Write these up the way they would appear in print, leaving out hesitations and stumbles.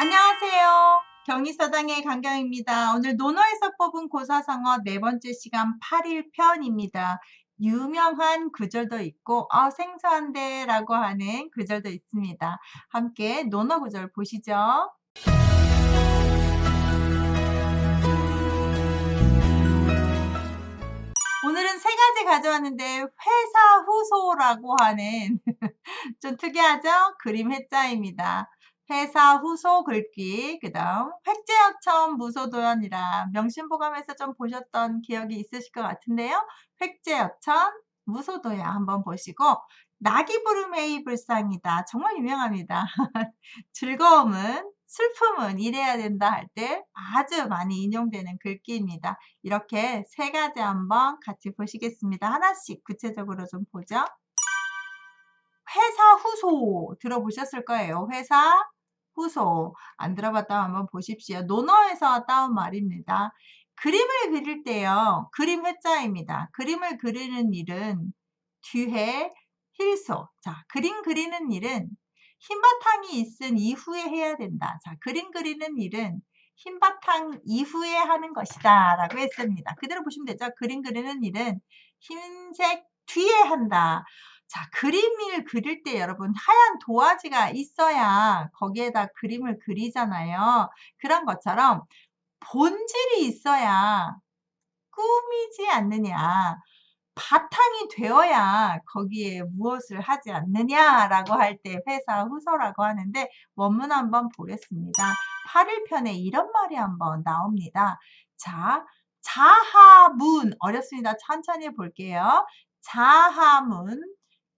안녕하세요. 경희서당의 강경입니다. 오늘 논어에서 뽑은 고사성어 네 번째 시간 8일 편입니다. 유명한 구절도 있고 생소한데 라고 하는 구절도 있습니다. 함께 논어 구절 보시죠. 오늘은 세 가지 가져왔는데 회사 후소라고 하는 좀 특이하죠? 그림 회자입니다. 회사 후소 글귀, 그 다음 획제어천 무소도연이라 명심보감에서 좀 보셨던 기억이 있으실 것 같은데요. 획제어천 무소도연 한번 보시고 낙이 부름에이 불상이다. 정말 유명합니다. 즐거움은 슬픔은 이래야 된다 할 때 아주 많이 인용되는 글귀입니다. 이렇게 세 가지 한번 같이 보시겠습니다. 하나씩 구체적으로 좀 보죠. 회사 후소 들어보셨을 거예요. 회사 후소. 안 들어봤다면 한번 보십시오. 논어에서 따온 말입니다. 그림을 그릴 때요. 그림 회자입니다. 그림을 그리는 일은 뒤에 힐소. 자, 그림 그리는 일은 흰 바탕이 있은 이후에 해야 된다. 자, 그림 그리는 일은 흰 바탕 이후에 하는 것이다. 라고 했습니다. 그대로 보시면 되죠. 그림 그리는 일은 흰색 뒤에 한다. 자, 그림을 그릴 때 여러분 하얀 도화지가 있어야 거기에다 그림을 그리잖아요. 그런 것처럼 본질이 있어야 꾸미지 않느냐. 바탕이 되어야 거기에 무엇을 하지 않느냐라고 할 때 회사 후서라고 하는데 원문 한번 보겠습니다. 8일편에 이런 말이 한번 나옵니다. 자, 자하문 어렵습니다. 천천히 볼게요. 자하문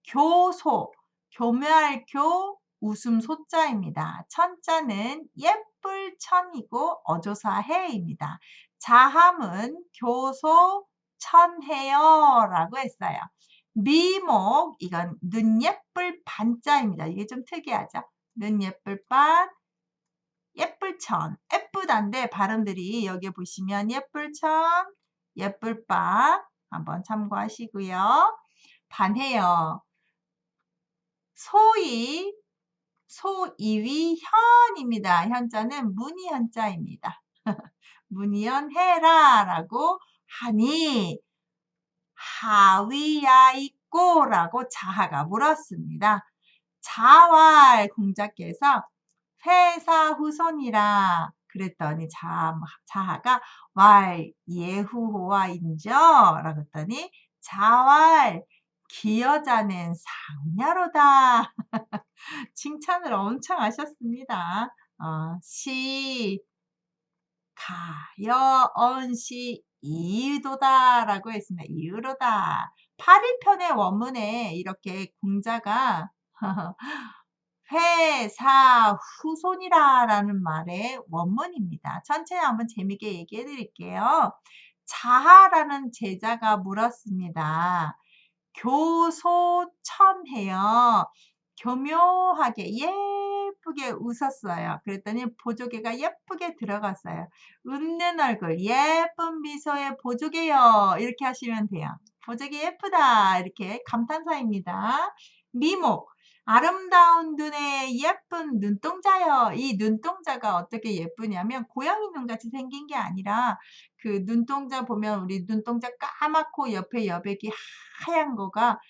교소 교묘할 교 웃음 소자입니다. 천자는 예쁠 천이고 어조사 해입니다. 자함은 교소 천해여라고 했어요. 미목 이건 눈 예쁠 반자입니다. 이게 좀 특이하죠. 눈 예쁠 반 예쁠 천 예쁘단데 발음들이 여기 보시면 예쁠 천 예쁠 반 한번 참고하시고요. 반해요. 소위 소이위 현입니다. 현자는 문이현자입니다. 문이현 해라라고 하니 하위야 있고라고 자하가 물었습니다. 자왈 공자께서 회사 후손이라 그랬더니 자하가 왈 예후호와 인저라고 했더니 자왈 기여자는 상냐로다. 칭찬을 엄청 하셨습니다. 시 가여언시 이유도다라고 했습니다. 이유로다. 8일편의 원문에 이렇게 공자가 회사 후손이라라는 말의 원문입니다. 천천히 한번 재미있게 얘기해 드릴게요. 자하라는 제자가 물었습니다. 교소천해요. 교묘하게 예쁘게 웃었어요. 그랬더니 보조개가 예쁘게 들어갔어요. 웃는 얼굴 예쁜 미소의 보조개요. 이렇게 하시면 돼요. 보조개 예쁘다. 이렇게 감탄사입니다. 미목 아름다운 눈에 예쁜 눈동자요. 이 눈동자가 어떻게 예쁘냐면 고양이 눈같이 생긴 게 아니라 그 눈동자 보면 우리 눈동자 까맣고 옆에 여백이 하얀 거가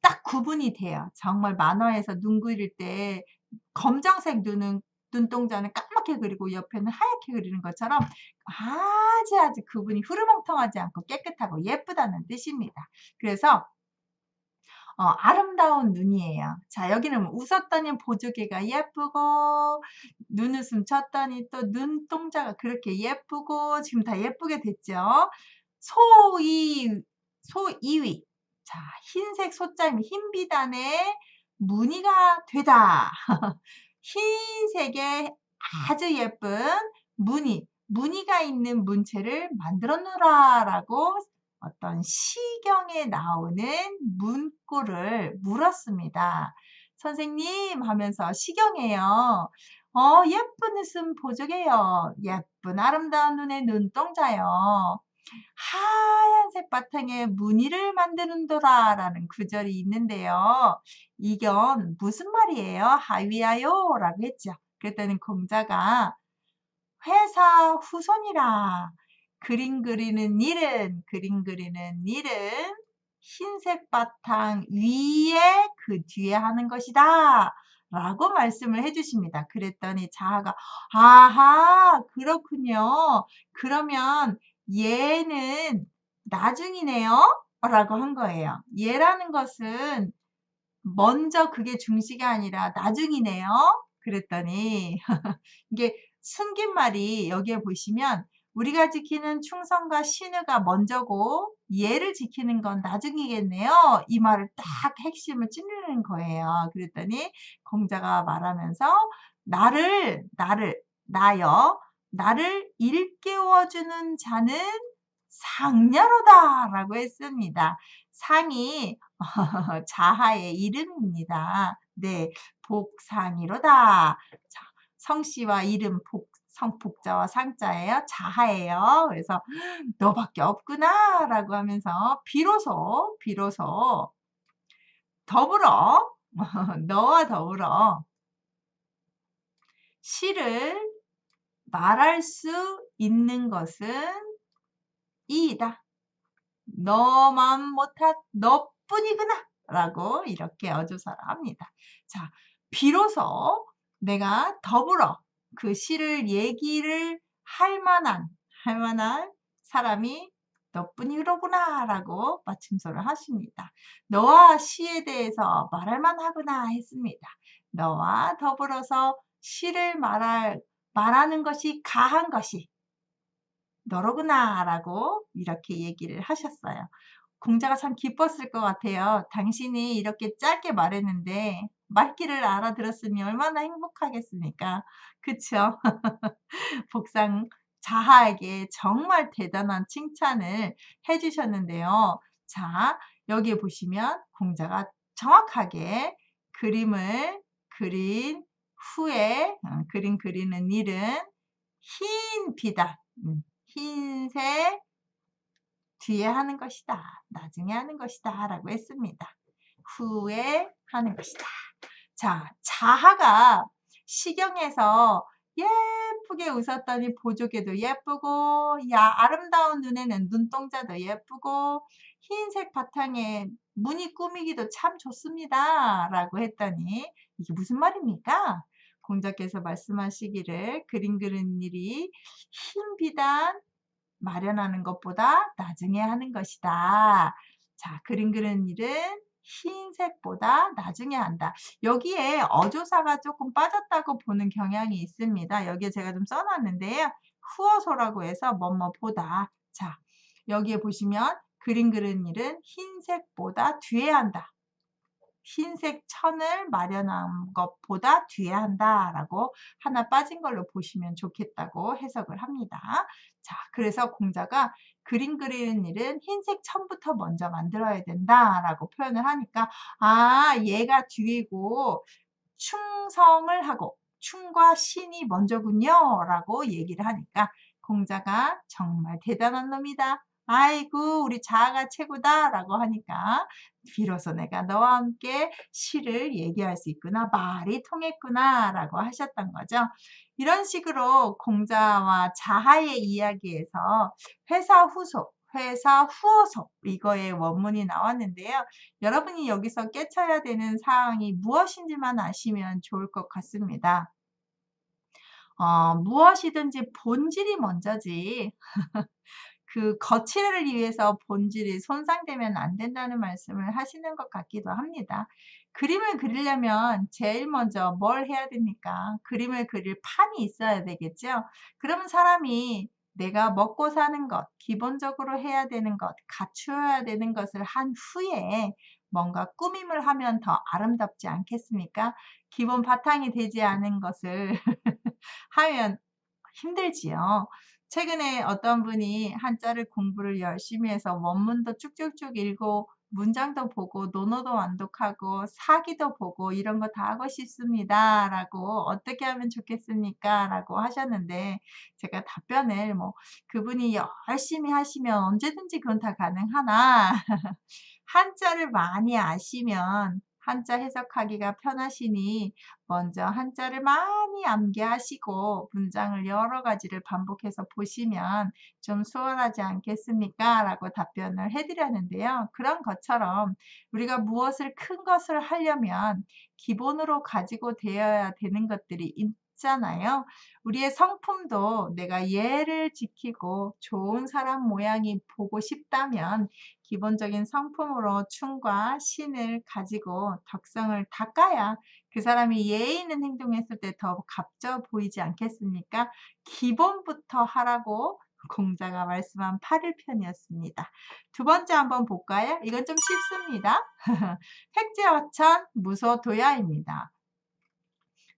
딱 구분이 돼요. 정말 만화에서 눈 그릴 때 검정색 눈동자는 까맣게 그리고 옆에는 하얗게 그리는 것처럼 아주 구분이 흐르멍텅하지 않고 깨끗하고 예쁘다는 뜻입니다. 그래서 아름다운 눈이에요. 자, 여기는 웃었더니 보조개가 예쁘고, 눈웃음 쳤더니 또 눈동자가 그렇게 예쁘고, 지금 다 예쁘게 됐죠? 소이위. 자, 흰색 소자입니다. 흰 비단에 무늬가 되다. 흰색에 아주 예쁜 무늬가 있는 문체를 만들어 놓으라라고 어떤 시경에 나오는 문구를 물었습니다. 선생님 하면서 시경이에요. 예쁜 웃음 보조개요. 예쁜 아름다운 눈의 눈동자요. 하얀색 바탕에 무늬를 만드는도라 라는 구절이 있는데요. 이건 무슨 말이에요? 하위하요 라고 했죠. 그랬더니 공자가 회사 후손이라. 그림 그리는 일은 흰색 바탕 위에 그 뒤에 하는 것이다. 라고 말씀을 해주십니다. 그랬더니 자아가 아하 그렇군요. 그러면 얘는 나중이네요. 라고 한 거예요. 얘라는 것은 먼저 그게 중시가 아니라 나중이네요. 그랬더니 이게 숨긴 말이 여기에 보시면 우리가 지키는 충성과 신의가 먼저고 얘를 지키는 건 나중이겠네요. 이 말을 딱 핵심을 찌르는 거예요. 그랬더니 공자가 말하면서 나여 나를 일깨워주는 자는 상녀로다 라고 했습니다. 상이 자하의 이름입니다. 네, 복상이로다. 자, 성씨와 이름 복자와 상자예요. 자하예요. 그래서 너밖에 없구나 라고 하면서 비로소 더불어 너와 더불어 시를 말할 수 있는 것은 이이다. 너뿐이구나 라고 이렇게 어조사를 합니다. 자, 비로소 내가 더불어 그 시를 얘기를 할 만한 사람이 너뿐이로구나 라고 마침소를 하십니다. 너와 시에 대해서 말할 만하구나 했습니다. 너와 더불어서 시를 말하는 것이 가한 것이 너로구나 라고 이렇게 얘기를 하셨어요. 공자가 참 기뻤을 것 같아요. 당신이 이렇게 짧게 말했는데 말귀를 알아들었으니 얼마나 행복하겠습니까? 그쵸? 복상 자하에게 정말 대단한 칭찬을 해주셨는데요. 자, 여기에 보시면 공자가 정확하게 그림을 그린 후에 그림 그리는 일은 흰 비다. 흰색 뒤에 하는 것이다. 나중에 하는 것이다. 라고 했습니다. 후에 하는 것이다. 자, 자하가 시경에서 예쁘게 웃었더니 보조개도 예쁘고 아름다운 눈에는 눈동자도 예쁘고 흰색 바탕에 무늬 꾸미기도 참 좋습니다. 라고 했더니 이게 무슨 말입니까? 공자께서 말씀하시기를 그림 그리는 일이 흰 비단 마련하는 것보다 나중에 하는 것이다. 자, 그림 그리는 일은 흰색보다 나중에 한다. 여기에 어조사가 조금 빠졌다고 보는 경향이 있습니다. 여기에 제가 좀 써놨는데요. 후어소라고 해서 뭐뭐보다. 자, 여기에 보시면 그림 그리는 일은 흰색보다 뒤에 한다. 흰색 천을 마련한 것보다 뒤에 한다라고 하나 빠진 걸로 보시면 좋겠다고 해석을 합니다. 자, 그래서 공자가 그림 그리는 일은 흰색 천부터 먼저 만들어야 된다라고 표현을 하니까 얘가 뒤이고 충성을 하고 충과 신이 먼저군요 라고 얘기를 하니까 공자가 정말 대단한 놈이다. 아이고 우리 자아가 최고다 라고 하니까 비로소 내가 너와 함께 시를 얘기할 수 있구나. 말이 통했구나 라고 하셨던 거죠. 이런 식으로 공자와 자하의 이야기에서 회사 후속, 회사 후어속 이거의 원문이 나왔는데요. 여러분이 여기서 깨쳐야 되는 사항이 무엇인지만 아시면 좋을 것 같습니다. 무엇이든지 본질이 먼저지 그 거치를 위해서 본질이 손상되면 안 된다는 말씀을 하시는 것 같기도 합니다. 그림을 그리려면 제일 먼저 뭘 해야 됩니까? 그림을 그릴 판이 있어야 되겠죠? 그러면 사람이 내가 먹고 사는 것, 기본적으로 해야 되는 것, 갖추어야 되는 것을 한 후에 뭔가 꾸밈을 하면 더 아름답지 않겠습니까? 기본 바탕이 되지 않은 것을 하면 힘들지요. 최근에 어떤 분이 한자를 공부를 열심히 해서 원문도 쭉쭉쭉 읽고 문장도 보고 논어도 완독하고 사기도 보고 이런 거 다 하고 싶습니다. 라고 어떻게 하면 좋겠습니까? 라고 하셨는데 제가 답변을 그분이 열심히 하시면 언제든지 그건 다 가능하나 한자를 많이 아시면 한자 해석하기가 편하시니 먼저 한자를 많이 암기하시고 문장을 여러 가지를 반복해서 보시면 좀 수월하지 않겠습니까? 라고 답변을 해드렸는데요. 그런 것처럼 우리가 무엇을 큰 것을 하려면 기본으로 가지고 되어야 되는 것들이 있잖아요. 우리의 성품도 내가 예를 지키고 좋은 사람 모양이 보고 싶다면 기본적인 성품으로 충과 신을 가지고 덕성을 닦아야 그 사람이 예의 있는 행동했을 때 더 값져 보이지 않겠습니까? 기본부터 하라고 공자가 말씀한 8일편이었습니다. 두 번째 한번 볼까요? 이건 좀 쉽습니다. 획제어천 무소도야입니다.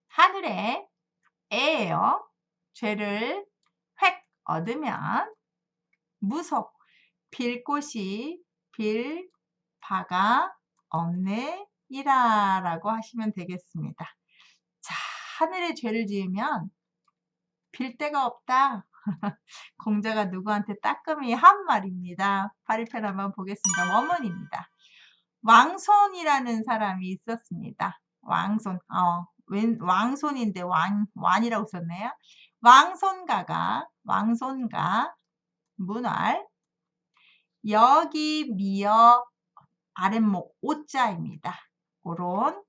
하늘에 애예요. 죄를 획 얻으면 무소 빌 곳이 빌 바가 없네 이라라고 하시면 되겠습니다. 자, 하늘에 죄를 지으면 빌 데가 없다. 공자가 누구한테 따끔히 한 말입니다. 8일편 한번 보겠습니다. 원문입니다. 왕손이라는 사람이 있었습니다. 왕손, 왕손인데 완이라고 썼네요. 왕손가, 문활, 여기 미어 아랫목 오자입니다. 그런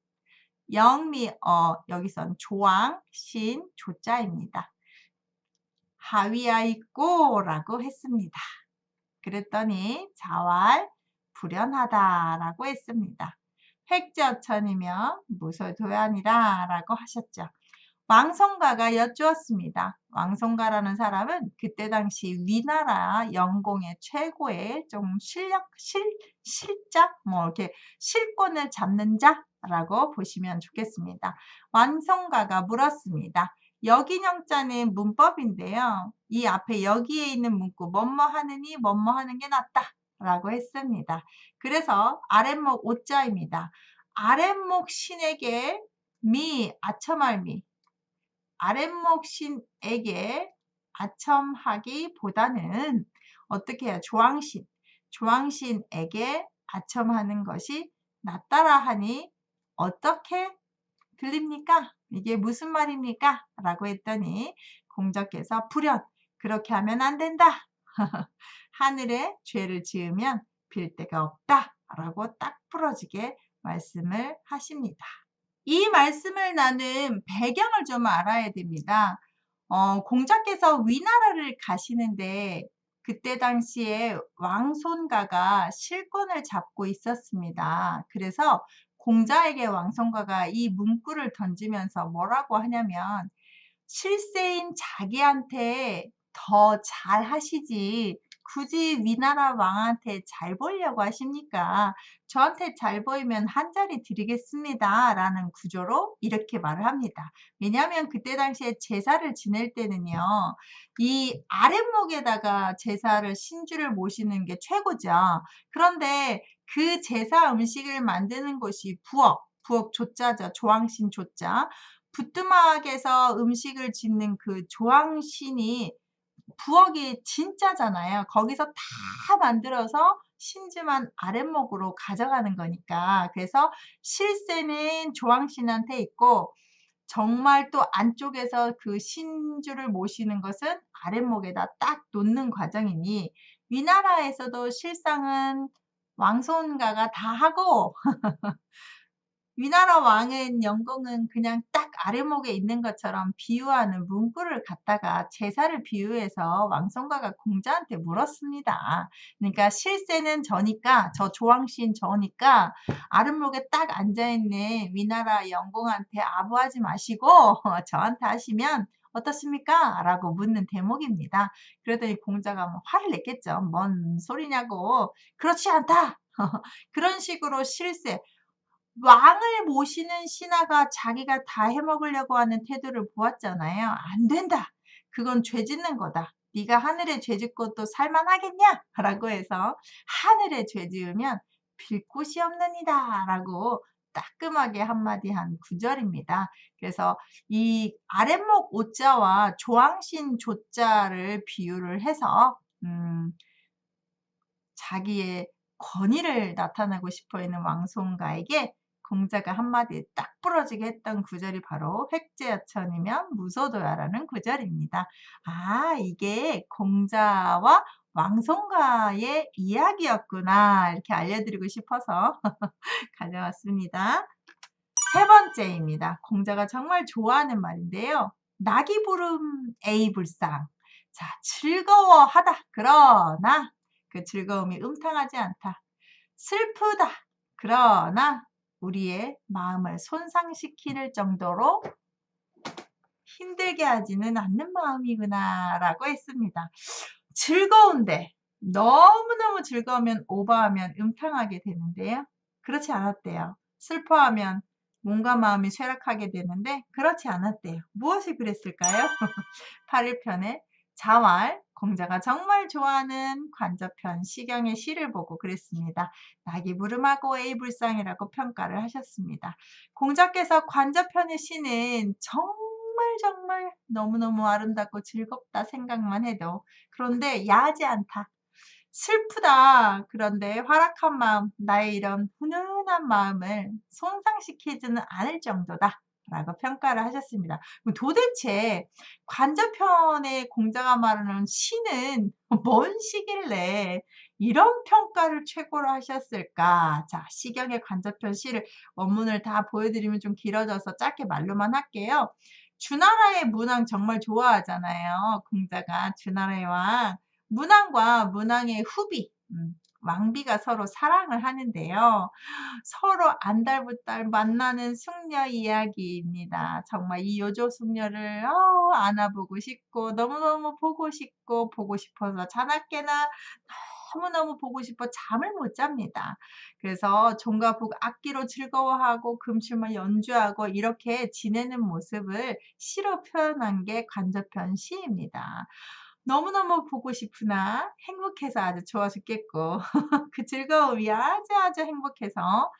영미어 여기선 조왕 신 조자입니다. 하위야 있고라고 했습니다. 그랬더니 자활 불연하다라고 했습니다. 획제어천이며 무소도연이라라고 하셨죠. 왕성가가 여쭈었습니다. 왕성가라는 사람은 그때 당시 위나라 영공의 최고의 좀 실자, 뭐 이렇게 실권을 잡는 자라고 보시면 좋겠습니다. 왕성가가 물었습니다. 역인형자는 문법인데요. 이 앞에 여기에 있는 문구 뭐뭐 하느니 뭐뭐 하는 게 낫다 라고 했습니다. 그래서 아랫목 오자입니다. 아랫목 신에게 아첨할미 아랫목 신에게 아첨하기보다는 어떻게 해요? 조왕신에게 아첨하는 것이 낫다라 하니 어떻게 들립니까? 이게 무슨 말입니까? 라고 했더니 공자께서 불연 그렇게 하면 안 된다. 하늘에 죄를 지으면 빌 데가 없다 라고 딱 부러지게 말씀을 하십니다. 이 말씀을 나눈 배경을 좀 알아야 됩니다. 공자께서 위나라를 가시는데 그때 당시에 왕손가가 실권을 잡고 있었습니다. 그래서 공자에게 왕손가가 이 문구를 던지면서 뭐라고 하냐면 실세인 자기한테 더 잘하시지 굳이 위나라 왕한테 잘 보이려고 하십니까? 저한테 잘 보이면 한 자리 드리겠습니다. 라는 구조로 이렇게 말을 합니다. 왜냐하면 그때 당시에 제사를 지낼 때는요. 이 아랫목에다가 제사를 신주를 모시는 게 최고죠. 그런데 그 제사 음식을 만드는 곳이 부엌 조자죠. 조왕신 조자. 부뚜막에서 음식을 짓는 그 조왕신이 부엌이 진짜잖아요. 거기서 다 만들어서 신주만 아랫목으로 가져가는 거니까. 그래서 실세는 조왕신한테 있고 정말 또 안쪽에서 그 신주를 모시는 것은 아랫목에다 딱 놓는 과정이니 위나라에서도 실상은 왕손가가 다 하고 위나라 왕의 영공은 그냥 딱 아래목에 있는 것처럼 비유하는 문구를 갖다가 제사를 비유해서 왕성가가 공자한테 물었습니다. 그러니까 실세는 저니까 저 조왕신 저니까 아랫목에 딱 앉아있는 위나라 영공한테 아부하지 마시고 저한테 하시면 어떻습니까? 라고 묻는 대목입니다. 그러더니 공자가 뭐 화를 냈겠죠. 뭔 소리냐고. 그렇지 않다. 그런 식으로 실세 왕을 모시는 신하가 자기가 다 해먹으려고 하는 태도를 보았잖아요. 안 된다. 그건 죄 짓는 거다. 네가 하늘에 죄 짓고 또 살만하겠냐? 라고 해서 하늘에 죄 지으면 빌 곳이 없느니라 라고 따끔하게 한마디 한 구절입니다. 그래서 이 아랫목 오자와 조왕신 조자를 비유를 해서 자기의 권위를 나타내고 싶어 있는 왕손가에게 공자가 한마디에 딱 부러지게 했던 구절이 바로 획제어천이면 무소도야라는 구절입니다. 아, 이게 공자와 왕손과의 이야기였구나 이렇게 알려드리고 싶어서 가져왔습니다. 세 번째입니다. 공자가 정말 좋아하는 말인데요. 낙이 부름 에이불상. 자, 즐거워하다. 그러나 그 즐거움이 음탕하지 않다. 슬프다. 그러나 우리의 마음을 손상시킬 정도로 힘들게 하지는 않는 마음이구나 라고 했습니다. 즐거운데 너무너무 즐거우면 오버하면 음탕하게 되는데요. 그렇지 않았대요. 슬퍼하면 몸과 마음이 쇠락하게 되는데 그렇지 않았대요. 무엇이 그랬을까요? 8일편에 자왈, 공자가 정말 좋아하는 관저편 시경의 시를 보고 그랬습니다. 낙이 무름하고 에이불상이라고 평가를 하셨습니다. 공자께서 관저편의 시는 정말 너무너무 아름답고 즐겁다 생각만 해도 그런데 야하지 않다. 슬프다. 그런데 활악한 마음, 나의 이런 훈훈한 마음을 손상시키지는 않을 정도다. 라고 평가를 하셨습니다. 그럼 도대체 관저편의 공자가 말하는 시는 뭔 시길래 이런 평가를 최고로 하셨을까? 자, 시경의 관저편 시를 원문을 다 보여드리면 좀 길어져서 짧게 말로만 할게요. 주나라의 문왕 정말 좋아하잖아요. 공자가 주나라의 왕. 문왕과 문왕의 후비, 왕비가 서로 사랑을 하는데요. 서로 안달붙달 만나는 숙녀 이야기입니다. 정말 이 요조 숙녀를 안아보고 싶고 너무너무 보고 싶어서 자나깨나 너무너무 보고 싶어 잠을 못 잡니다. 그래서 종과 북 악기로 즐거워하고 금춤을 연주하고 이렇게 지내는 모습을 시로 표현한 게 관저편 시입니다. 너무너무 보고 싶으나 행복해서 아주 좋아 죽겠고 그 즐거움이 아주 행복해서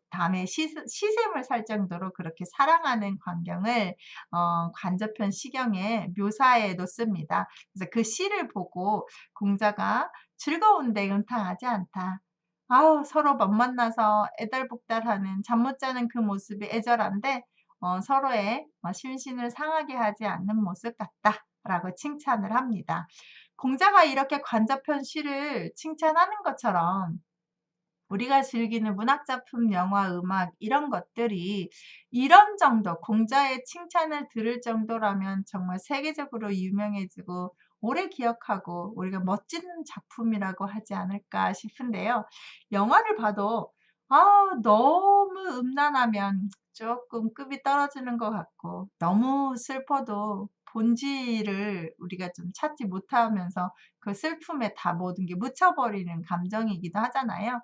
다음에 시샘을 살 정도로 그렇게 사랑하는 광경을 관저편 시경에 묘사해 놓습니다. 그래서 그 시를 보고 공자가 즐거운데 음탕하지 않다. 아우, 서로 못 만나서 애달복달하는 잠 못 자는 그 모습이 애절한데 서로의 심신을 상하게 하지 않는 모습 같다라고 칭찬을 합니다. 공자가 이렇게 관저편 시를 칭찬하는 것처럼 우리가 즐기는 문학작품, 영화, 음악 이런 것들이 이런 정도 공자의 칭찬을 들을 정도라면 정말 세계적으로 유명해지고 오래 기억하고 우리가 멋진 작품이라고 하지 않을까 싶은데요. 영화를 봐도 너무 음란하면 조금 급이 떨어지는 것 같고 너무 슬퍼도 본질을 우리가 좀 찾지 못하면서 그 슬픔에 다 모든 게 묻혀버리는 감정이기도 하잖아요.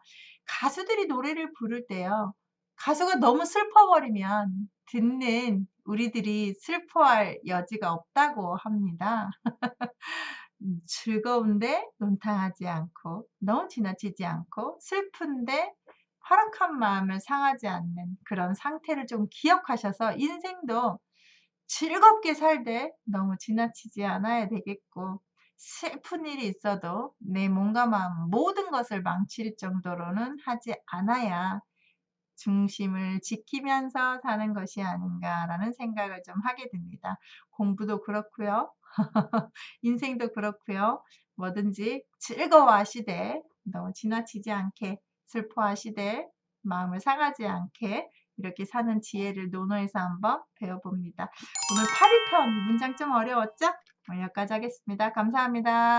가수들이 노래를 부를 때요. 가수가 너무 슬퍼버리면 듣는 우리들이 슬퍼할 여지가 없다고 합니다. 즐거운데 음탕하지 않고 너무 지나치지 않고 슬픈데 허락한 마음을 상하지 않는 그런 상태를 좀 기억하셔서 인생도 즐겁게 살되 너무 지나치지 않아야 되겠고 슬픈 일이 있어도 내 몸과 마음 모든 것을 망칠 정도로는 하지 않아야 중심을 지키면서 사는 것이 아닌가라는 생각을 좀 하게 됩니다. 공부도 그렇고요. 인생도 그렇고요. 뭐든지 즐거워하시되 너무 지나치지 않게 슬퍼하시되 마음을 상하지 않게 이렇게 사는 지혜를 논어에서 한번 배워봅니다. 오늘 8일편 문장 좀 어려웠죠? 오늘 여기까지 하겠습니다. 감사합니다.